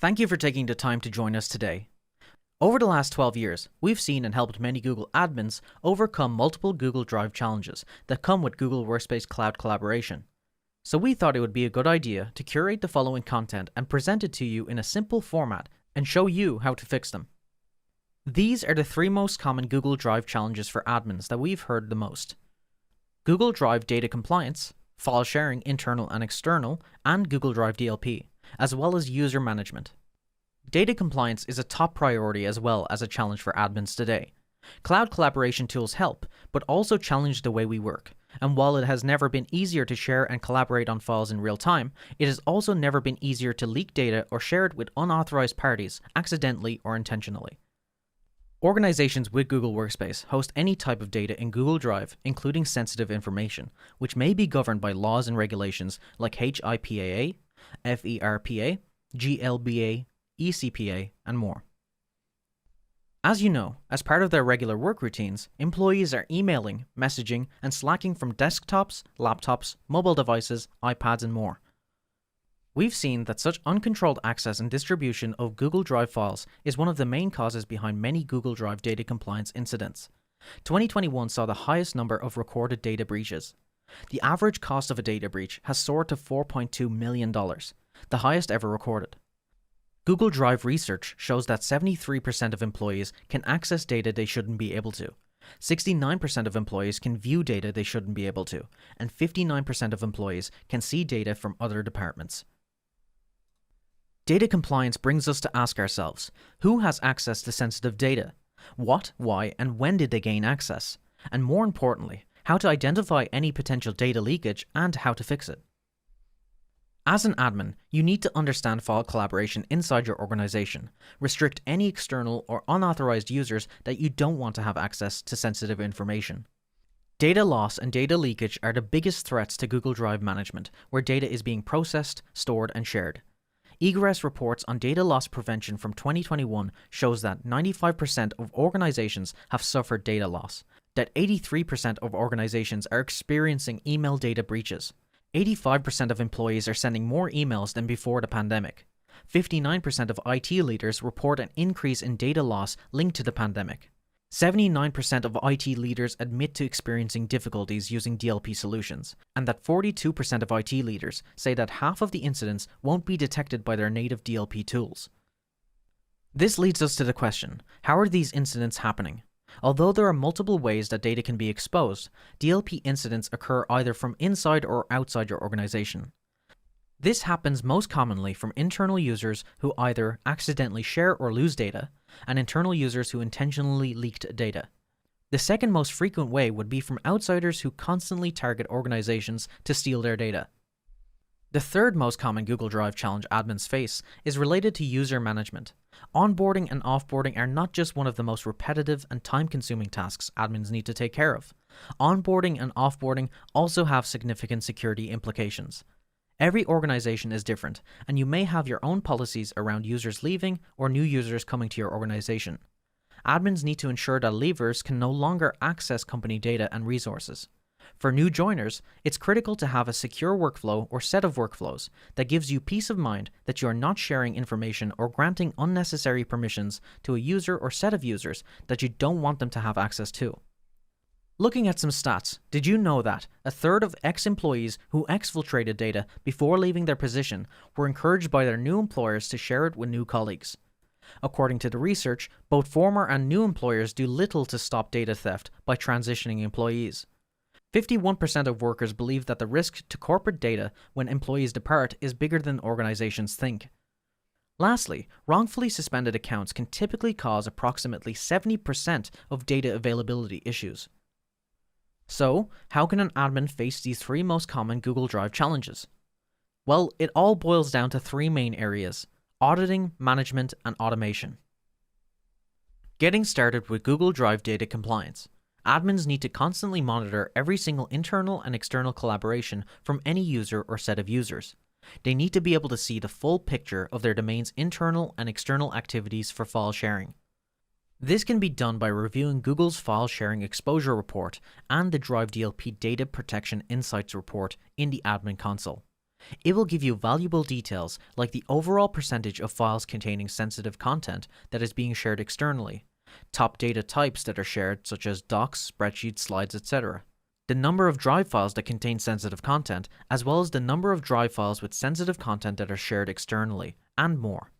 Thank you for taking the time to join us today. Over the last 12 years, we've seen and helped many Google admins overcome multiple Google Drive challenges that come with Google Workspace Cloud collaboration. So we thought it would be a good idea to curate the following content and present it to you in a simple format and show you how to fix them. These are the three most common Google Drive challenges for admins that we've heard the most: Google Drive data compliance, file sharing internal and external, and Google Drive DLP, as well as user management. Data compliance is a top priority as well as a challenge for admins today. Cloud collaboration tools help, but also challenge the way we work. And while it has never been easier to share and collaborate on files in real time, it has also never been easier to leak data or share it with unauthorized parties, accidentally or intentionally. Organizations with Google Workspace host any type of data in Google Drive, including sensitive information, which may be governed by laws and regulations like HIPAA, FERPA, GLBA, ECPA, and more. As you know, as part of their regular work routines, employees are emailing, messaging, and slacking from desktops, laptops, mobile devices, iPads, and more. We've seen that such uncontrolled access and distribution of Google Drive files is one of the main causes behind many Google Drive data compliance incidents. 2021 saw the highest number of recorded data breaches. The average cost of a data breach has soared to $4.2 million, the highest ever recorded. Google Drive research shows that 73% of employees can access data they shouldn't be able to, 69% of employees can view data they shouldn't be able to, and 59% of employees can see data from other departments. Data compliance brings us to ask ourselves, who has access to sensitive data? What, why, and when did they gain access? And more importantly, how to identify any potential data leakage and how to fix it. As an admin, you need to understand file collaboration inside your organization, restrict any external or unauthorized users that you don't want to have access to sensitive information. Data loss and data leakage are the biggest threats to Google Drive management, where data is being processed, stored, and shared. Egress reports on data loss prevention from 2021 shows that 95% of organizations have suffered data loss, that 83% of organizations are experiencing email data breaches. 85% of employees are sending more emails than before the pandemic. 59% of IT leaders report an increase in data loss linked to the pandemic. 79% of IT leaders admit to experiencing difficulties using DLP solutions, and that 42% of IT leaders say that half of the incidents won't be detected by their native DLP tools. This leads us to the question, how are these incidents happening? Although there are multiple ways that data can be exposed, DLP incidents occur either from inside or outside your organization. This happens most commonly from internal users who either accidentally share or lose data, and internal users who intentionally leaked data. The second most frequent way would be from outsiders who constantly target organizations to steal their data. The third most common Google Drive challenge admins face is related to user management. Onboarding and offboarding are not just one of the most repetitive and time-consuming tasks admins need to take care of. Onboarding and offboarding also have significant security implications. Every organization is different, and you may have your own policies around users leaving or new users coming to your organization. Admins need to ensure that leavers can no longer access company data and resources. For new joiners, it's critical to have a secure workflow or set of workflows that gives you peace of mind that you are not sharing information or granting unnecessary permissions to a user or set of users that you don't want them to have access to. Looking at some stats, did you know that a third of ex-employees who exfiltrated data before leaving their position were encouraged by their new employers to share it with new colleagues? According to the research, both former and new employers do little to stop data theft by transitioning employees. 51% of workers believe that the risk to corporate data when employees depart is bigger than organizations think. Lastly, wrongfully suspended accounts can typically cause approximately 70% of data availability issues. So, how can an admin face these three most common Google Drive challenges? Well, it all boils down to three main areas: auditing, management, and automation. Getting started with Google Drive data compliance. Admins need to constantly monitor every single internal and external collaboration from any user or set of users. They need to be able to see the full picture of their domain's internal and external activities for file sharing. This can be done by reviewing Google's File Sharing Exposure Report and the Drive DLP Data Protection Insights Report in the Admin Console. It will give you valuable details like the overall percentage of files containing sensitive content that is being shared externally, top data types that are shared such as docs, spreadsheets, slides, etc., the number of drive files that contain sensitive content, as well as the number of drive files with sensitive content that are shared externally, and more.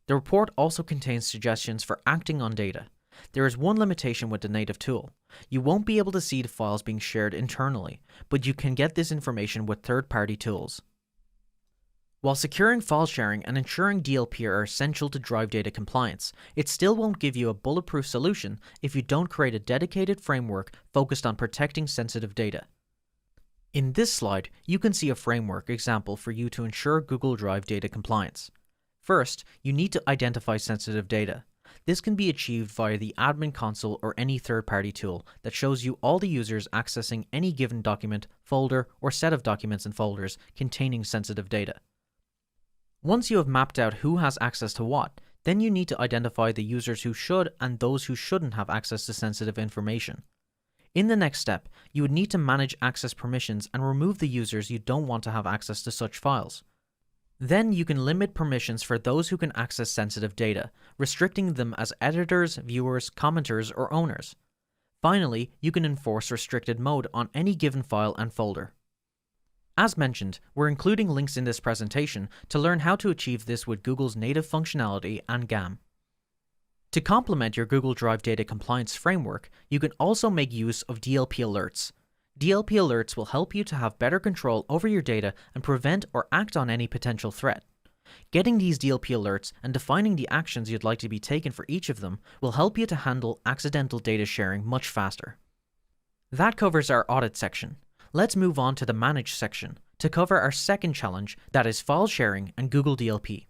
The report also contains suggestions for acting on data. There is one limitation with the native tool. You won't be able to see the files being shared internally, but you can get this information with third-party tools. While securing file sharing and ensuring DLP are essential to drive data compliance, it still won't give you a bulletproof solution if you don't create a dedicated framework focused on protecting sensitive data. In this slide, you can see a framework example for you to ensure Google Drive data compliance. First, you need to identify sensitive data. This can be achieved via the admin console or any third-party tool that shows you all the users accessing any given document, folder, or set of documents and folders containing sensitive data. Once you have mapped out who has access to what, then you need to identify the users who should and those who shouldn't have access to sensitive information. In the next step, you would need to manage access permissions and remove the users you don't want to have access to such files. Then you can limit permissions for those who can access sensitive data, restricting them as editors, viewers, commenters, or owners. Finally, you can enforce restricted mode on any given file and folder. As mentioned, we're including links in this presentation to learn how to achieve this with Google's native functionality and GAM. To complement your Google Drive data compliance framework, you can also make use of DLP alerts. DLP alerts will help you to have better control over your data and prevent or act on any potential threat. Getting these DLP alerts and defining the actions you'd like to be taken for each of them will help you to handle accidental data sharing much faster. That covers our audit section. Let's move on to the Manage section to cover our second challenge, that is file sharing and Google DLP.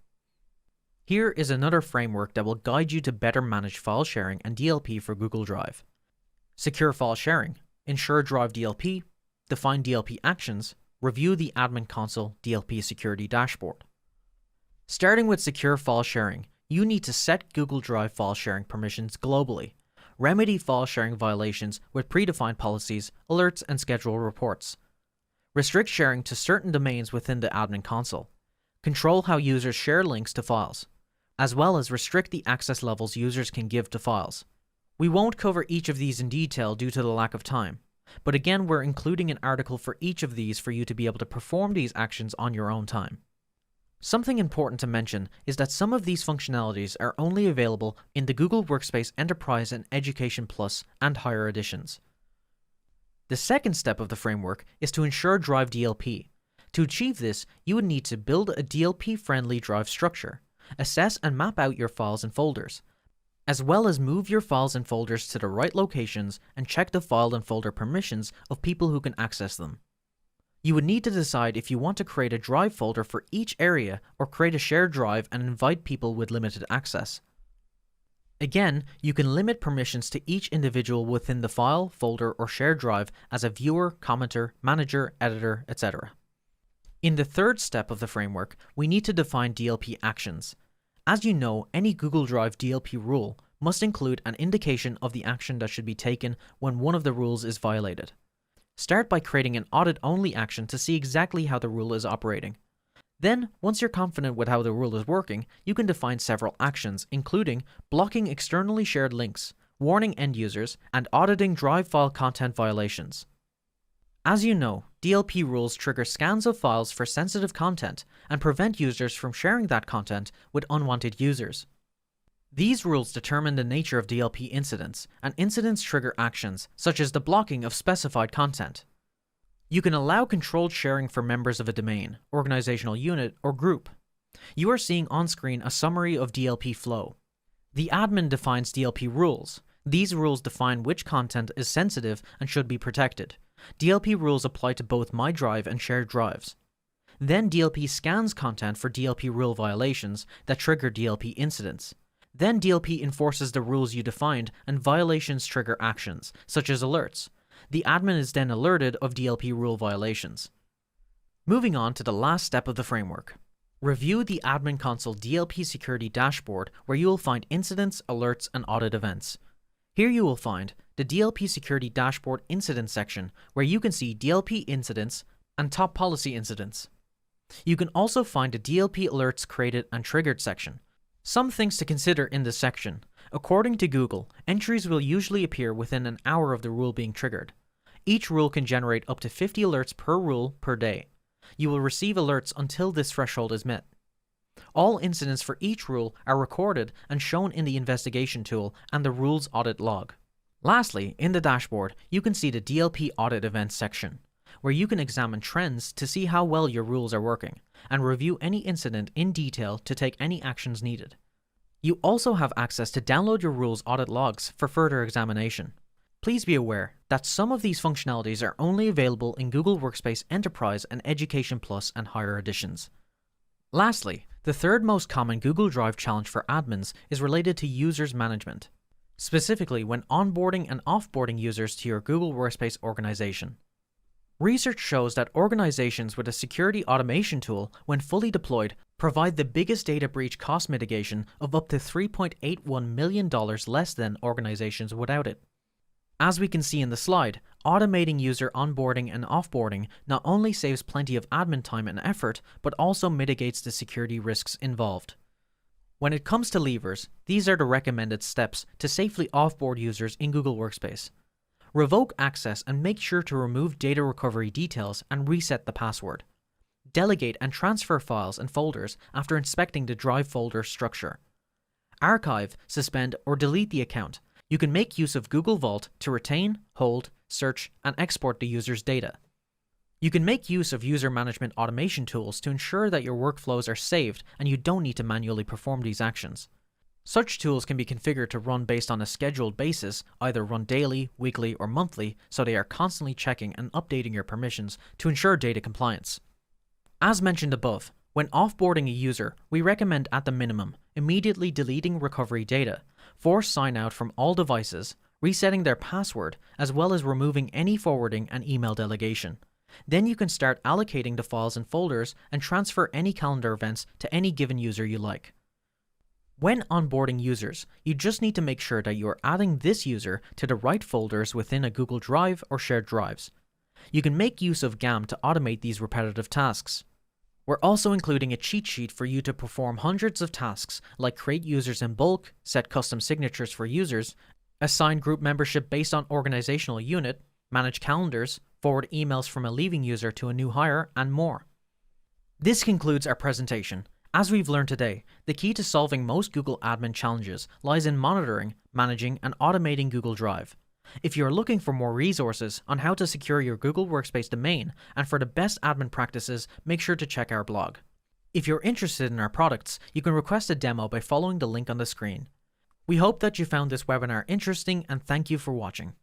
Here is another framework that will guide you to better manage file sharing and DLP for Google Drive. Secure file sharing, ensure Drive DLP, define DLP actions, review the admin console DLP security dashboard. Starting with secure file sharing, you need to set Google Drive file sharing permissions globally. Remedy file sharing violations with predefined policies, alerts, and schedule reports. Restrict sharing to certain domains within the admin console. Control how users share links to files, as well as restrict the access levels users can give to files. We won't cover each of these in detail due to the lack of time, but again we're including an article for each of these for you to be able to perform these actions on your own time. Something important to mention is that some of these functionalities are only available in the Google Workspace Enterprise and Education Plus and higher editions. The second step of the framework is to ensure Drive DLP. To achieve this, you would need to build a DLP-friendly drive structure, assess and map out your files and folders, as well as move your files and folders to the right locations and check the file and folder permissions of people who can access them. You would need to decide if you want to create a drive folder for each area or create a shared drive and invite people with limited access. Again, you can limit permissions to each individual within the file, folder, or shared drive as a viewer, commenter, manager, editor, etc. In the third step of the framework, we need to define DLP actions. As you know, any Google Drive DLP rule must include an indication of the action that should be taken when one of the rules is violated. Start by creating an audit-only action to see exactly how the rule is operating. Then, once you're confident with how the rule is working, you can define several actions, including blocking externally shared links, warning end users, and auditing drive file content violations. As you know, DLP rules trigger scans of files for sensitive content and prevent users from sharing that content with unwanted users. These rules determine the nature of DLP incidents, and incidents trigger actions, such as the blocking of specified content. You can allow controlled sharing for members of a domain, organizational unit, or group. You are seeing on screen a summary of DLP flow. The admin defines DLP rules. These rules define which content is sensitive and should be protected. DLP rules apply to both My Drive and shared drives. Then DLP scans content for DLP rule violations that trigger DLP incidents. Then DLP enforces the rules you defined and violations trigger actions, such as alerts. The admin is then alerted of DLP rule violations. Moving on to the last step of the framework. Review the admin console DLP security dashboard where you will find incidents, alerts, and audit events. Here you will find the DLP security dashboard incident section where you can see DLP incidents and top policy incidents. You can also find a DLP alerts created and triggered section. Some things to consider in this section. According to Google, entries will usually appear within an hour of the rule being triggered. Each rule can generate up to 50 alerts per rule per day. You will receive alerts until this threshold is met. All incidents for each rule are recorded and shown in the investigation tool and the rules audit log. Lastly, in the dashboard, you can see the DLP audit events section, where you can examine trends to see how well your rules are working, and review any incident in detail to take any actions needed. You also have access to download your rules audit logs for further examination. Please be aware that some of these functionalities are only available in Google Workspace Enterprise and Education Plus and higher editions. Lastly, the third most common Google Drive challenge for admins is related to users management, specifically when onboarding and offboarding users to your Google Workspace organization. Research shows that organizations with a security automation tool, when fully deployed, provide the biggest data breach cost mitigation of up to $3.81 million less than organizations without it. As we can see in the slide, automating user onboarding and offboarding not only saves plenty of admin time and effort, but also mitigates the security risks involved. When it comes to levers, these are the recommended steps to safely offboard users in Google Workspace. Revoke access and make sure to remove data recovery details and reset the password. Delegate and transfer files and folders after inspecting the drive folder structure. Archive, suspend, or delete the account. You can make use of Google Vault to retain, hold, search, and export the user's data. You can make use of user management automation tools to ensure that your workflows are saved and you don't need to manually perform these actions. Such tools can be configured to run based on a scheduled basis, either run daily, weekly, or monthly, so they are constantly checking and updating your permissions to ensure data compliance. As mentioned above, when offboarding a user, we recommend at the minimum immediately deleting recovery data, force sign out from all devices, resetting their password, as well as removing any forwarding and email delegation. Then you can start allocating the files and folders and transfer any calendar events to any given user you like. When onboarding users, you just need to make sure that you are adding this user to the right folders within a Google Drive or shared drives. You can make use of GAM to automate these repetitive tasks. We're also including a cheat sheet for you to perform hundreds of tasks like create users in bulk, set custom signatures for users, assign group membership based on organizational unit, manage calendars, forward emails from a leaving user to a new hire, and more. This concludes our presentation. As we've learned today, the key to solving most Google admin challenges lies in monitoring, managing, and automating Google Drive. If you are looking for more resources on how to secure your Google Workspace domain and for the best admin practices, make sure to check our blog. If you're interested in our products, you can request a demo by following the link on the screen. We hope that you found this webinar interesting and thank you for watching.